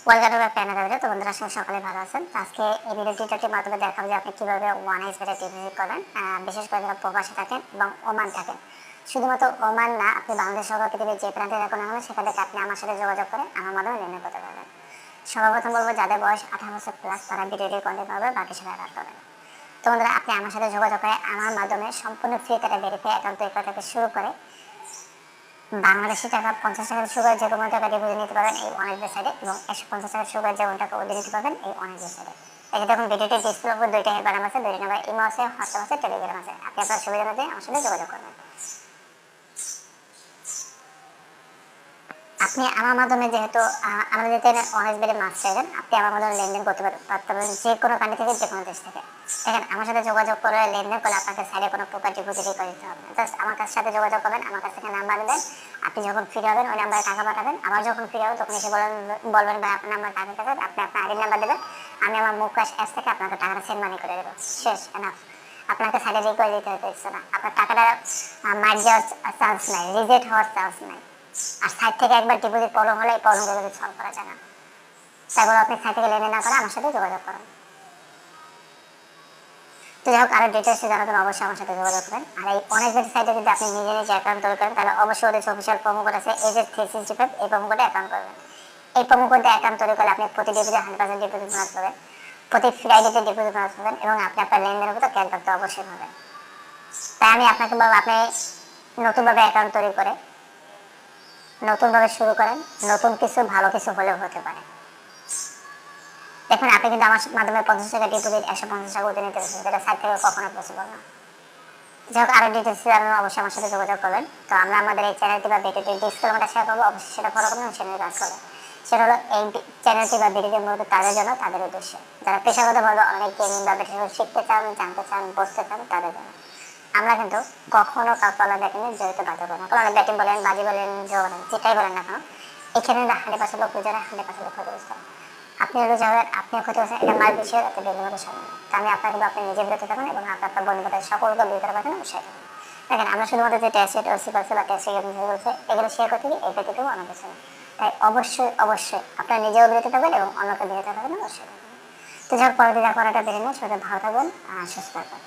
Welcome to my channel video. তো বন্ধুরা সবাই সকালে ভালো আছেন। তো আজকে এই ভিডিওটির মাধ্যমে দেখাবো যে আপনি কিভাবে ওয়ান এক্স বেটে ডিপোজিট করবেন, বিশেষ করে যারা প্রবাসে থাকেন এবং ওমান থাকেন। শুধুমাত্র ওমান না, আপনি বাংলাদেশ সহ পৃথিবীর যে প্রান্তে থাকুন না কেন সেখান থেকে আপনি আমার সাথে যোগাযোগ করে আমার মাধ্যমে লেনদেন করতে পারবেন। সর্বপ্রথম বলবো, যাদের বয়স 18 বছর প্লাস তারা ভিডিওটি কন্টিনিউ করবে, বাকি সবাই রাখতে হবে। তো বন্ধুরা, আপনি আমার সাথে যোগাযোগ করে আমার মাধ্যমে সম্পূর্ণ ফ্রি একটা ভেরিফাই অ্যাকাউন্ট তৈরি করা থেকে শুরু করে বাংলাদেশি টাকা 50 টাকার সুগার যে কোনো টাকা ডিপোজিট নিতে পারবেন এই অনেক সাইডে, এবং 150 টাকার সুগার যে কোনো টাকা ওদের নিতে পারবেন এই অনেক সাইডে। এই দেখুন ভিডিওটি ডিসপ্লে উপর দুইটা হেল্পার আছে, দুইটা নাম্বার ইমো আছে, হোয়াটসঅ্যাপ আছে, টেলিগ্রাম আছে। আপনি আপনার সুবিধা মতো আমার সাথে যোগাযোগ করবেন। আপনি আমার মাধ্যমে যেহেতু আমাদের যেতে অনেক বেড়ে মাছ চাইবেন, আপনি আমার মাধ্যমে লেনদেন করতে পারবেন যে কোনো কান্ট্রি থেকে, যে কোনো দেশ থেকে। দেখেন, আমার সাথে যোগাযোগ করে লেনদেন করলে আপনাকে সাইডে কোনো প্রকার ডিপোজিটই করে দিতে হবে না। জাস্ট আমার কাছ সাথে যোগাযোগ করবেন, আমার কাছ থেকে নাম্বার নেবেন। আপনি যখন ফ্রি হবেন ওই নাম্বারে টাকা পাঠাবেন। আবার যখন ফ্রি হবে তখন এসে বলবেন ভাই আপনার নাম্বার টাকা দেবেন, আপনি আপনার আইডি নাম্বার দেবেন। আমি আমার মুখ ক্যাশ অ্যাপ থেকে আপনাকে টাকাটা সেন্ড মানি করে দেবো। শেষ, এনাফ। আপনাকে সাইডে রিকোয়েস্ট দিতে হচ্ছে না। আপনার টাকাটা মার যাওয়ার চান্স নাই, রিজেক্ট হওয়ার চান্স নাই। আর সাইড থেকে একবার ডিপোজিট প্রবলেম হলে এই প্রবলেমগুলো সলভ করা যায় না। তারপর আপনি সাইড থেকে লেনদেন না করে আমার সাথে যোগাযোগ করেন। তো যাই হোক, আরো ডিটেলসে জানার জন্য অবশ্যই আমার সাথে যোগাযোগ করেন। আর এই অনেক সাইটে যদি আপনি নিজে নিজে অ্যাকাউন্ট তৈরি করেন, তাহলে অবশ্যই ওদের অফিসিয়াল প্রোমো কোড আছে AZ365, এই প্রোমো কোডে অ্যাকাউন্ট করবেন। এই প্রোমো কোডে অ্যাকাউন্ট তৈরি করলে আপনি প্রতি ডিপোজিটে 100% ডিপোজিট বোনাস পাবেন, প্রতি ফ্রাইডেতে ডিপোজিট বোনাস পাবেন, এবং আপনি আপনার লেনদেনের উপর খেয়াল রাখতে অবশ্যই পাবেন। তাই আমি আপনাকে বলবো, আপনি নতুনভাবে অ্যাকাউন্ট তৈরি করে নতুনভাবে শুরু করেন। নতুন কিছু, ভালো কিছু হলেও হতে পারে। দেখুন, আপনি কিন্তু আমার মাধ্যমে 50 টাকা ডিপোজিট 150 টাকা উঠে নিতে পারছেন, যেটা সাইড থেকে কখনো পসিবল না। যাই হোক, আরো ডিটেলস জানার অবশ্যই আমার সাথে যোগাযোগ করবেন। তো আমরা আমাদের এই চ্যানেলটি বা ভিডিওটি ডিসক্রিপশনে শেয়ার করবো, অবশ্যই সেটা ফলো করবেন এবং সেটা কাজ করবেন। সেটা হলো এই চ্যানেলটি বা ভিডিওটি মূলত তাদের জন্য, তাদের উদ্দেশ্যে যারা পেশাগতভাবে অনেক গেমিং বা পেশাগত শিখতে চান, জানতে চান, বুঝতে চান, তাদের জন্য। আমরা কিন্তু কখনো কাউকে অনলাইন ব্যাটিং এ জড়িত বাধ্য করি না। অনলাইন ব্যাটিং বলেন, বাজি বলেন, জোয়া বলেন, যেটাই বলেন না কেন, এখানে 100% লোক বুঝে না, 100% লোক ক্ষতিগ্রস্ত। আপনি হলে যাবেন, আপনিও ক্ষতি হচ্ছেন, এটা মার বিষয়ে এত বেগুন মতো সামনে। তো আমি আপনাকে বলবো, আপনি নিজে বিরত থাকুন এবং আপনার বন্ধুদের সকলকে বিরত রাখার উৎসাহ থাকুন। দেখেন, আমরা শুধুমাত্র যে টেস্ট ওসি পাচ্ছে বা টেস্ট বলছে এগুলো শেয়ার করতে গিয়ে এই ব্যক্তিকেও অনেক কিছু না। তাই অবশ্যই অবশ্যই আপনার নিজেও বিরত থাকবেন এবং অন্যকে বিরত থাকবেন অবশ্যই। তো যার পরে যা করাটা বেরিয়ে নেই, সেটা ভালো থাকবেন আর সুস্থ থাকবেন।